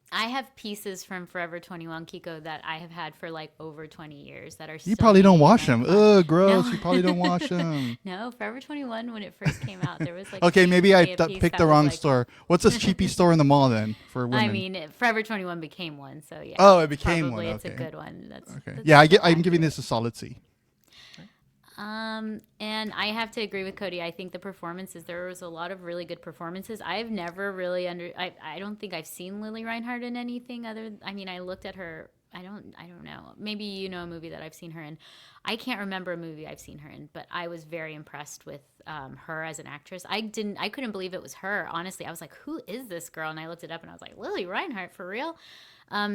I have pieces from Forever 21, Kiko, that I have had for like over 20 years that are You probably don't wash them. Ugh, gross. No. You probably don't wash them. No, Forever 21, when it first came out, there was like Okay, maybe I picked the wrong like, store. What's this cheapy store in the mall then for women? I mean, Forever 21 became one, so yeah. Oh, it became probably one. It's Okay. a good one. That's Yeah, I'm giving this a solid C. And I have to agree with Cody. I think the performances, there was a lot of really good performances. I've never really I don't think I've seen Lily Reinhart in anything other. I mean, I looked at her. I don't know. Maybe you know a movie that I've seen her in. I can't remember a movie I've seen her in, but I was very impressed with her as an actress. I couldn't believe it was her. Honestly, I was like, who is this girl? And I looked it up and I was like, Lily Reinhart, for real?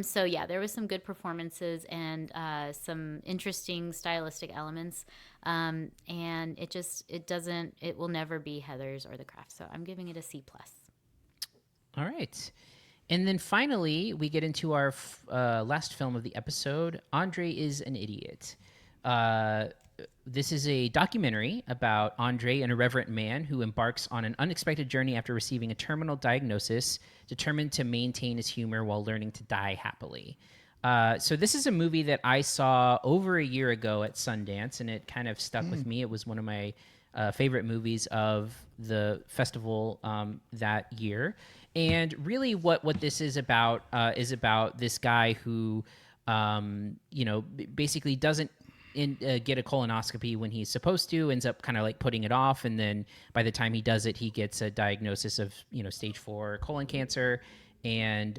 So yeah, there was some good performances and some interesting stylistic elements. And it will never be Heathers or The Craft. So I'm giving it a C+. All right. And then finally, we get into our last film of the episode, Andre is an Idiot. This is a documentary about Andre, an irreverent man who embarks on an unexpected journey after receiving a terminal diagnosis, determined to maintain his humor while learning to die happily. So this is a movie that I saw over a year ago at Sundance, and it kind of stuck with me. It was one of my favorite movies of the festival that year. And really what this is about this guy who, basically doesn't get a colonoscopy when he's supposed to, ends up kind of like putting it off. And then by the time he does it, he gets a diagnosis of, stage 4 colon cancer and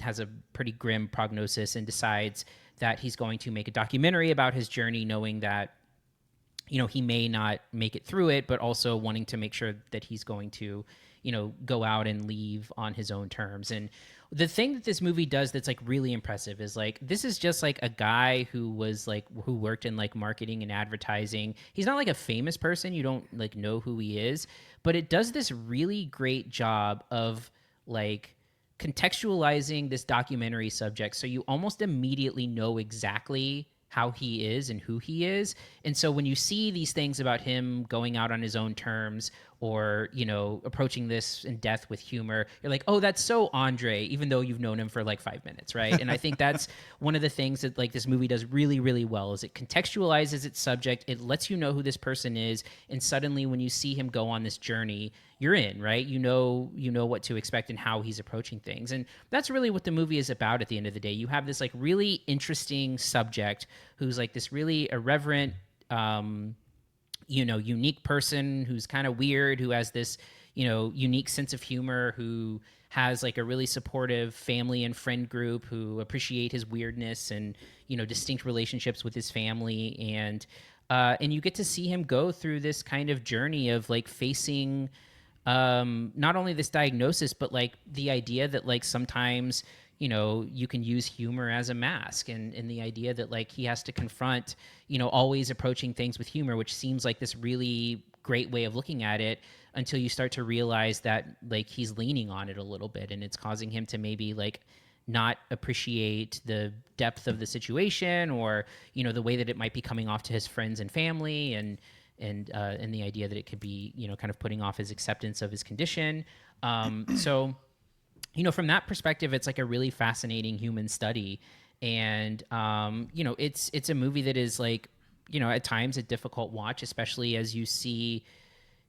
has a pretty grim prognosis and decides that he's going to make a documentary about his journey, knowing that, he may not make it through it, but also wanting to make sure that he's going to, go out and leave on his own terms. And the thing that this movie does that's like really impressive is like, this is just like a guy who worked in like marketing and advertising. He's not like a famous person. You don't like know who he is, but it does this really great job of like contextualizing this documentary subject. So you almost immediately know exactly how he is and who he is. And so when you see these things about him going out on his own terms or, approaching this in death with humor, you're like, oh, that's so Andre, even though you've known him for like 5 minutes, right? And I think that's one of the things that like this movie does really, really well is it contextualizes its subject. It lets you know who this person is. And suddenly when you see him go on this journey, you're in, right? You know what to expect and how he's approaching things. And that's really what the movie is about at the end of the day. You have this like really interesting subject who's like this really irreverent, unique person who's kind of weird, who has this, unique sense of humor, who has like a really supportive family and friend group who appreciate his weirdness and, distinct relationships with his family. And you get to see him go through this kind of journey of like facing not only this diagnosis, but like the idea that like sometimes, you can use humor as a mask and the idea that like he has to confront, always approaching things with humor, which seems like this really great way of looking at it until you start to realize that like he's leaning on it a little bit and it's causing him to maybe like not appreciate the depth of the situation or, the way that it might be coming off to his friends and family and the idea that it could be, kind of putting off his acceptance of his condition. So from that perspective, it's like a really fascinating human study. And, it's a movie that is like, at times a difficult watch, especially as you see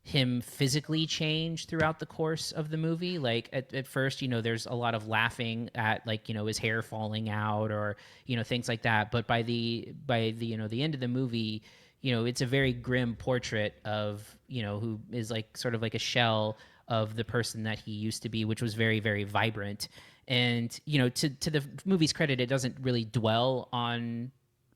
him physically change throughout the course of the movie. Like at first, there's a lot of laughing at like, his hair falling out or, things like that. But by the, the end of the movie, it's a very grim portrait of, who is like sort of like a shell of the person that he used to be, which was very, very vibrant. And, to the movie's credit, it doesn't really dwell on,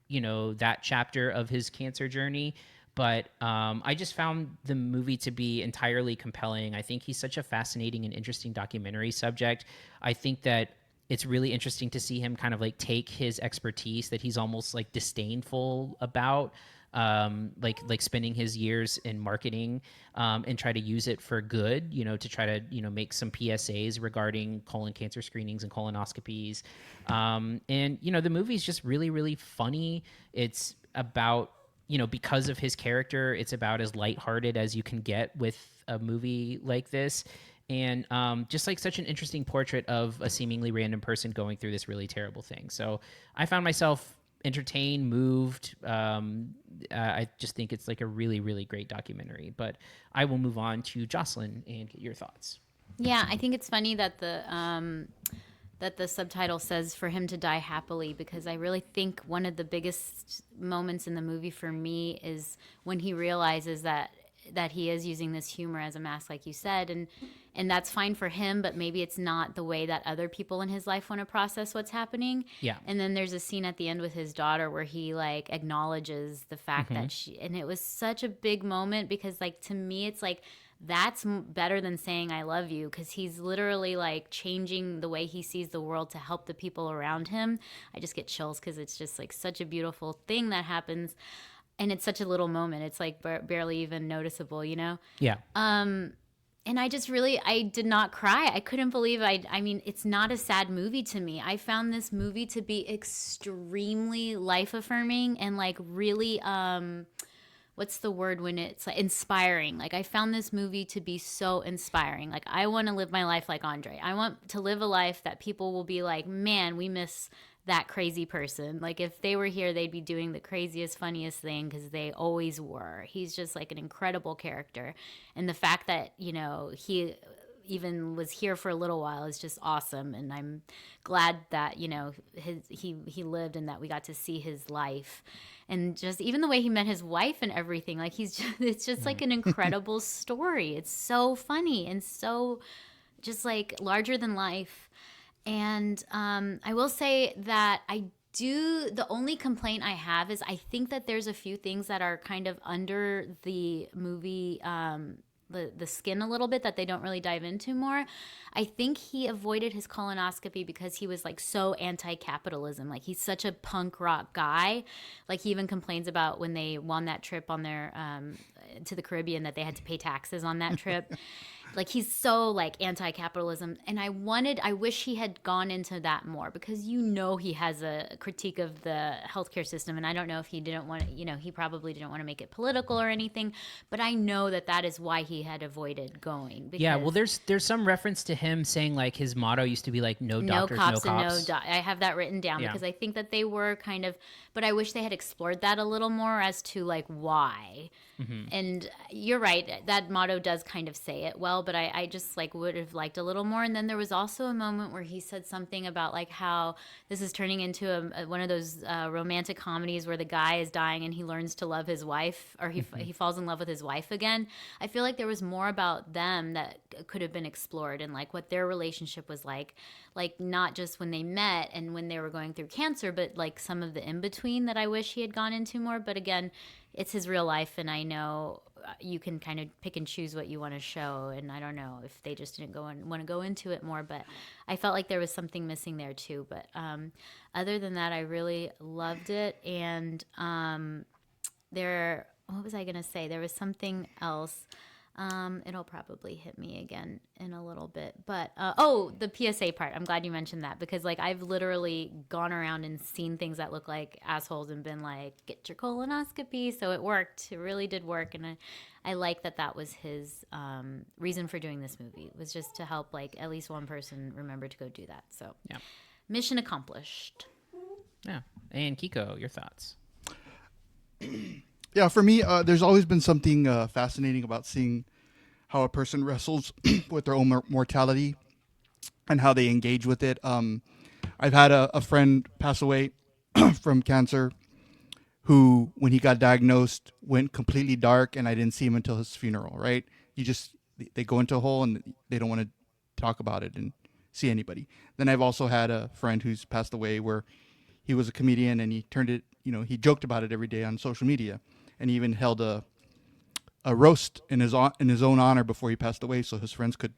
that chapter of his cancer journey. But I just found the movie to be entirely compelling. I think he's such a fascinating and interesting documentary subject. I think that it's really interesting to see him kind of like take his expertise that he's almost like disdainful about, like spending his years in marketing, and try to use it for good, to try to, make some PSAs regarding colon cancer screenings and colonoscopies. And, the movie's just really, really funny. It's about, because of his character, it's about as lighthearted as you can get with a movie like this. And just like such an interesting portrait of a seemingly random person going through this really terrible thing. So I found myself entertained, moved. I just think it's like a really, really great documentary. But I will move on to Jocelyn and get your thoughts. Yeah, I think it's funny that the subtitle says for him to die happily, because I really think one of the biggest moments in the movie for me is when he realizes that he is using this humor as a mask, like you said, and that's fine for him, but maybe it's not the way that other people in his life want to process what's happening. Yeah. And then there's a scene at the end with his daughter where he like acknowledges the fact that and it was such a big moment, because like to me it's like that's better than saying I love you, because he's literally like changing the way he sees the world to help the people around him. I just get chills because it's just like such a beautiful thing that happens, and it's such a little moment. It's like barely even noticeable, Yeah. And I just really, I did not cry. I couldn't believe I mean, it's not a sad movie to me. I found this movie to be extremely life affirming and like really, what's the word when it's like inspiring? Like I found this movie to be so inspiring. Like I want to live my life like Andre. I want to live a life that people will be like, man, we miss that crazy person. Like if they were here, they'd be doing the craziest, funniest thing, because they always were. He's just like an incredible character. And the fact that, he even was here for a little while is just awesome. And I'm glad that, he lived and that we got to see his life. And just even the way he met his wife and everything, like it's just like an incredible story. It's so funny and so just like larger than life. And I will say that the only complaint I have is I think that there's a few things that are kind of under the movie, the skin a little bit, that they don't really dive into more. I think he avoided his colonoscopy because he was like so anti-capitalism. Like he's such a punk rock guy. Like he even complains about when they won that trip on their to the Caribbean that they had to pay taxes on that trip. Like he's so like anti-capitalism, and I wish he had gone into that more, because he has a critique of the healthcare system, and I don't know if he didn't want to, he probably didn't want to make it political or anything, but I know that is why he had avoided going. Yeah, well, there's some reference to him saying like his motto used to be like no doctors, no cops. I have that written down because I think that they were kind of, but I wish they had explored that a little more as to like why. Mm-hmm. And you're right, that motto does kind of say it well, but I just like would have liked a little more. And then there was also a moment where he said something about like how this is turning into one of those romantic comedies where the guy is dying and he learns to love his wife, or he falls in love with his wife again. I feel like there was more about them that could have been explored, and like what their relationship was like not just when they met and when they were going through cancer, but like some of the in between that I wish he had gone into more. But again, it's his real life, and I know you can kind of pick and choose what you want to show, and I don't know if they just didn't want to go into it more, but I felt like there was something missing there too. But other than that, I really loved it. And what was I going to say? There was something else. It'll probably hit me again in a little bit. But the PSA part. I'm glad you mentioned that because like I've literally gone around and seen things that look like assholes and been like, get your colonoscopy. So it worked. It really did work, and I like that was his reason for doing this movie, was just to help like at least one person remember to go do that. So Yeah. mission accomplished. Yeah. And Kiko, your thoughts? Yeah, for me, there's always been something fascinating about seeing how a person wrestles with their own mortality and how they engage with it. I've had a friend pass away from cancer who, when he got diagnosed, went completely dark, and I didn't see him until his funeral, right? They go into a hole and they don't want to talk about it and see anybody. Then I've also had a friend who's passed away where he was a comedian and he turned it, he joked about it every day on social media, and he even held a roast in his own honor before he passed away, so his friends could,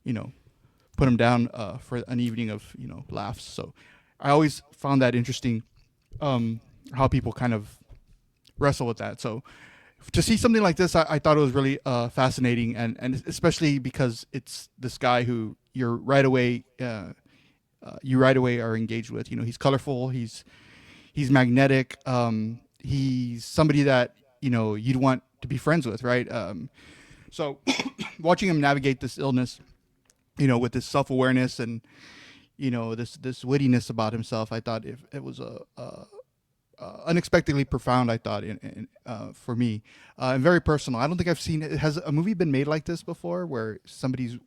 put him down for an evening of laughs. So I always found that interesting, how people kind of wrestle with that. So to see something like this, I thought it was really fascinating, and especially because it's this guy who you right away are engaged with. He's colorful. He's magnetic. He's somebody that you'd want to be friends with, right? So watching him navigate this illness, with this self-awareness and this wittiness about himself, I thought it was unexpectedly profound. I thought for me, and very personal. I don't think I've seen it. Has a movie been made like this before, where somebody's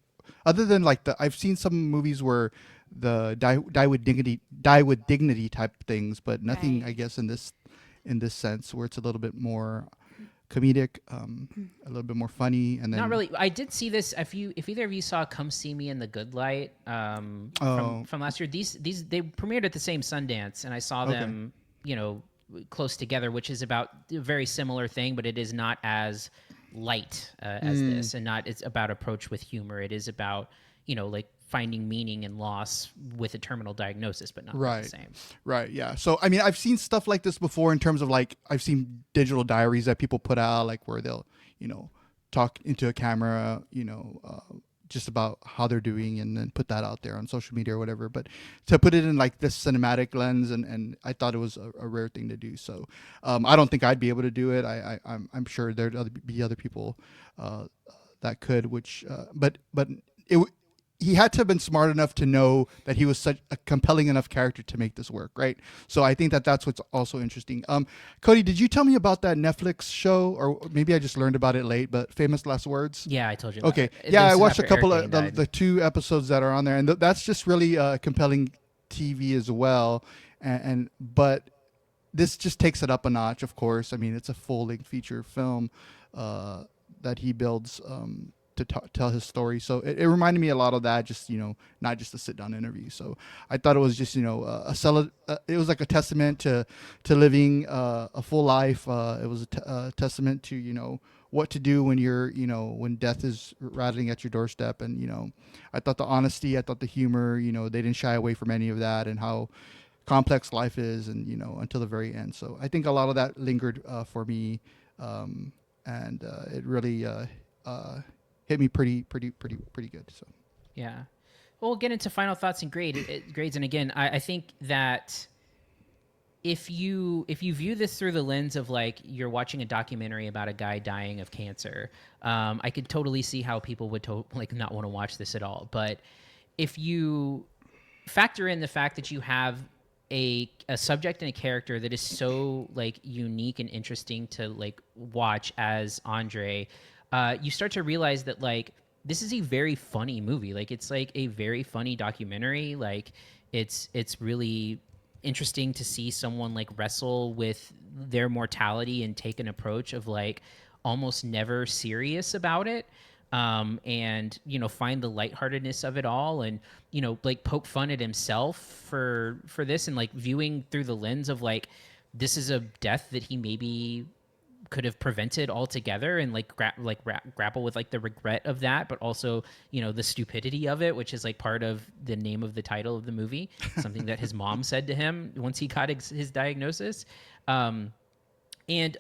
other than like I've seen some movies where the die with dignity type things, but nothing, Right. I guess, in this sense where it's a little bit more comedic, a little bit more funny, and then Not really. I did see this. If either of you saw "Come See Me in the Good Light" from last year, these they premiered at the same Sundance, and I saw them, close together, which is about a very similar thing, but it is not as light as this, and not. It's about approach with humor. It is about like finding meaning and loss with a terminal diagnosis, but not Right. the same. Right. Yeah. So, I mean, I've seen stuff like this before in terms of like, I've seen digital diaries that people put out, like where they'll, talk into a camera, just about how they're doing and then put that out there on social media or whatever. But to put it in like this cinematic lens, and I thought it was a rare thing to do. So, I don't think I'd be able to do it. I'm sure there'd be other people, that could, but he had to have been smart enough to know that he was such a compelling enough character to make this work, right? So I think that's what's also interesting. Cody, did you tell me about that Netflix show, or maybe I just learned about it late? But Famous Last Words. Yeah, I told you. Okay, About it. yeah, I This is watched a after couple Eric of Dane died. the 2 episodes that are on there, and that's just really compelling TV as well. But this just takes it up a notch. Of course, I mean, it's a full-length feature film that he builds. To tell his story, so it reminded me a lot of that. Just not just a sit-down interview. So I thought it was just it was like a testament to living a full life. It was a testament to what to do when you're when death is rattling at your doorstep. And I thought the honesty, I thought the humor. They didn't shy away from any of that, and how complex life is, and until the very end. So I think a lot of that lingered for me, and it really hit me pretty good. So Yeah. Well, we'll get into final thoughts and grades. And again, I think that if you view this through the lens of like you're watching a documentary about a guy dying of cancer, I could totally see how people would not want to watch this at all. But if you factor in the fact that you have a subject and a character that is so like unique and interesting to like watch as Andre, you start to realize that like this is a very funny movie. Like it's like a very funny documentary. Like it's really interesting to see someone like wrestle with their mortality and take an approach of like almost never serious about it. And find the lightheartedness of it all, and like poke fun at himself for this, and like viewing through the lens of like this is a death that he maybe could have prevented altogether, and like grapple with like the regret of that, but also the stupidity of it, which is like part of the name of the title of the movie, something that his mom said to him once he got his diagnosis. And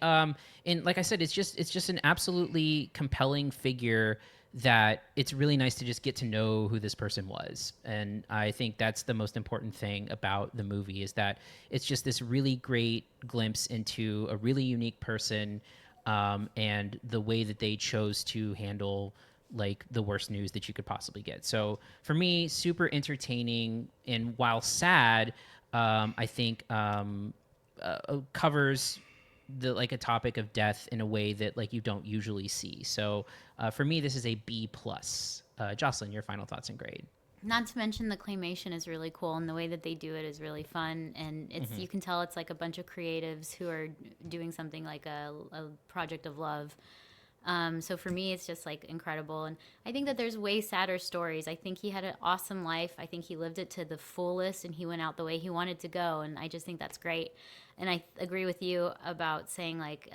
like I said, it's just an absolutely compelling figure that it's really nice to just get to know who this person was. And I think that's the most important thing about the movie, is that it's just this really great glimpse into a really unique person, and the way that they chose to handle like the worst news that you could possibly get. So for me, super entertaining, and while sad, I think covers the like a topic of death in a way that like you don't usually see. So for me, this is a B plus. Jocelyn, your final thoughts and grade. Not to mention the claymation is really cool, and the way that they do it is really fun. And it's you can tell it's like a bunch of creatives who are doing something like a project of love. So for me, it's just like incredible. And I think that there's way sadder stories. I think he had an awesome life. I think he lived it to the fullest, and he went out the way he wanted to go. And I just think that's great. And I agree with you about saying like,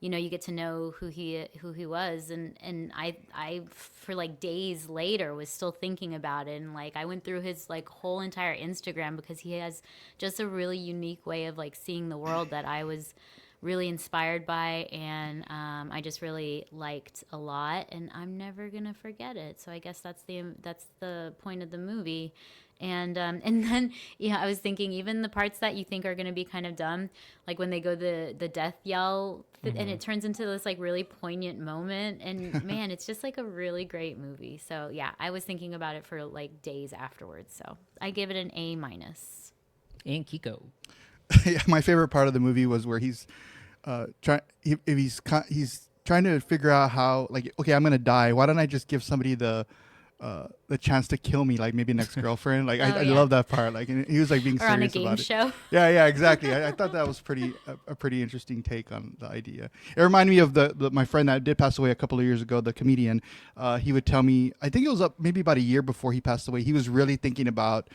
you get to know who he was. And I for like days later was still thinking about it. And like, I went through his like whole entire Instagram, because he has just a really unique way of like seeing the world that I was really inspired by, and I just really liked a lot, and I'm never gonna forget it. So I guess that's the point of the movie. And then I was thinking, even the parts that you think are gonna be kind of dumb, like when they go the death yell, and it turns into this like really poignant moment, and man, it's just like a really great movie. So yeah, I was thinking about it for like days afterwards. So I give it an A-. And Kiko. Yeah, my favorite part of the movie was where he's he's trying to figure out how, like, okay, I'm gonna die. Why don't I just give somebody the chance to kill me, like maybe an ex-girlfriend. Like I love that part. Like, and he was like being or serious on a game about show. it. Yeah, exactly. I thought that was a pretty interesting take on the idea. It reminded me of my friend that did pass away a couple of years ago, the comedian. He would tell me, I think it was maybe about a year before he passed away, he was really thinking about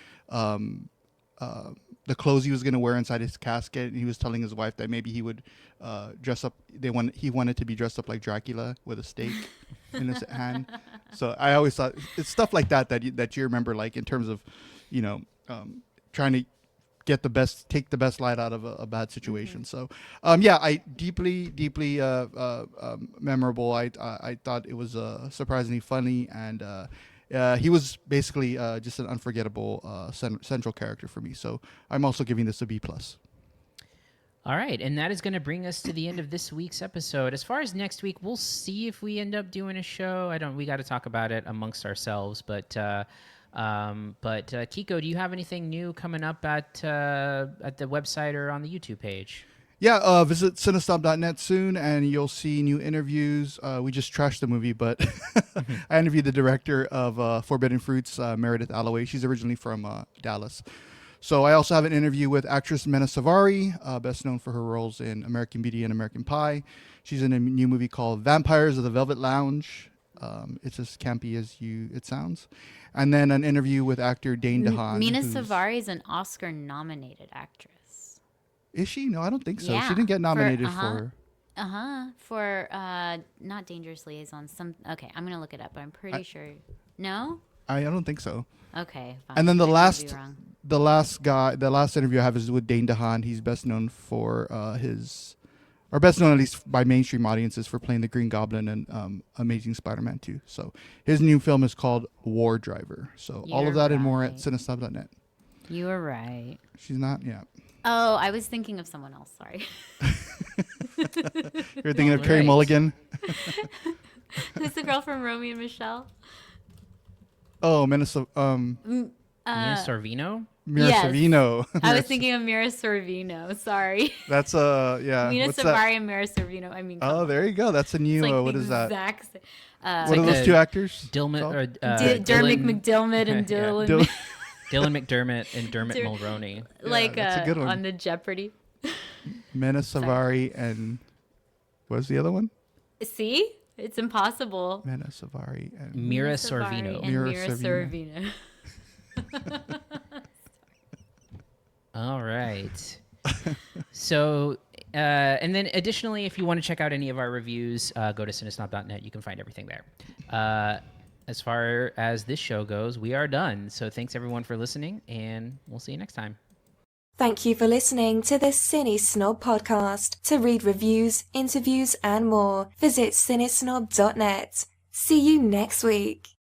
the clothes he was going to wear inside his casket, and he was telling his wife that maybe he would dress up. He wanted to be dressed up like Dracula with a stake in his hand. So I always thought it's stuff like that you remember, like in terms of, trying to take the best light out of a bad situation. So I deeply memorable. I thought it was surprisingly funny, and he was basically just an unforgettable central character for me. So I'm also giving this a B plus. All right, and that is going to bring us to the end of this week's episode. As far as next week, we'll see if we end up doing a show. We got to talk about it amongst ourselves. But Kiko, do you have anything new coming up at the website or on the YouTube page? Yeah, visit CineSnob.net soon, and you'll see new interviews. We just trashed the movie, but I interviewed the director of Forbidden Fruits, Meredith Alloway. She's originally from Dallas. So I also have an interview with actress Mena Savari, best known for her roles in American Beauty and American Pie. She's in a new movie called Vampires of the Velvet Lounge. It's as campy as it sounds. And then an interview with actor Dane DeHaan. Mena Savari is an Oscar-nominated actress. Is she? No, I don't think so. Yeah, She didn't get nominated for... For not Dangerous Liaison. Okay, I'm gonna look it up, but I'm pretty sure. No? I don't think so. Okay, fine. And then the last interview I have is with Dane DeHaan. He's best known for best known at least by mainstream audiences for playing the Green Goblin and Amazing Spider-Man 2. So his new film is called War Driver. So all of that and more at CineSnob.net. You were right. She's not, yeah. Oh, I was thinking of someone else. Sorry. You're thinking of Carey Mulligan? Who's the girl from Romeo and Michelle? Oh, Mia Sorvino? Mira Sorvino. I was thinking of Mira Sorvino. Sorry. That's yeah. Mina What's Savari that? and Mira Sorvino. I mean. Oh, there you go. That's a new. Like what is that? What are those two actors? Dermot McDermott and Dylan. Dylan McDermott and Dermot Mulroney. That's a good one. On the Jeopardy. Mena Savari and what's the other one? See? It's impossible. Mena Savari and Mira Sorvino. Mira Sorvino. All right. So, and then additionally, if you want to check out any of our reviews, go to CineSnob.net. You can find everything there. As far as this show goes, we are done. So thanks everyone for listening, and we'll see you next time. Thank you for listening to the CineSnob Podcast. To read reviews, interviews, and more, visit cinesnob.net. See you next week.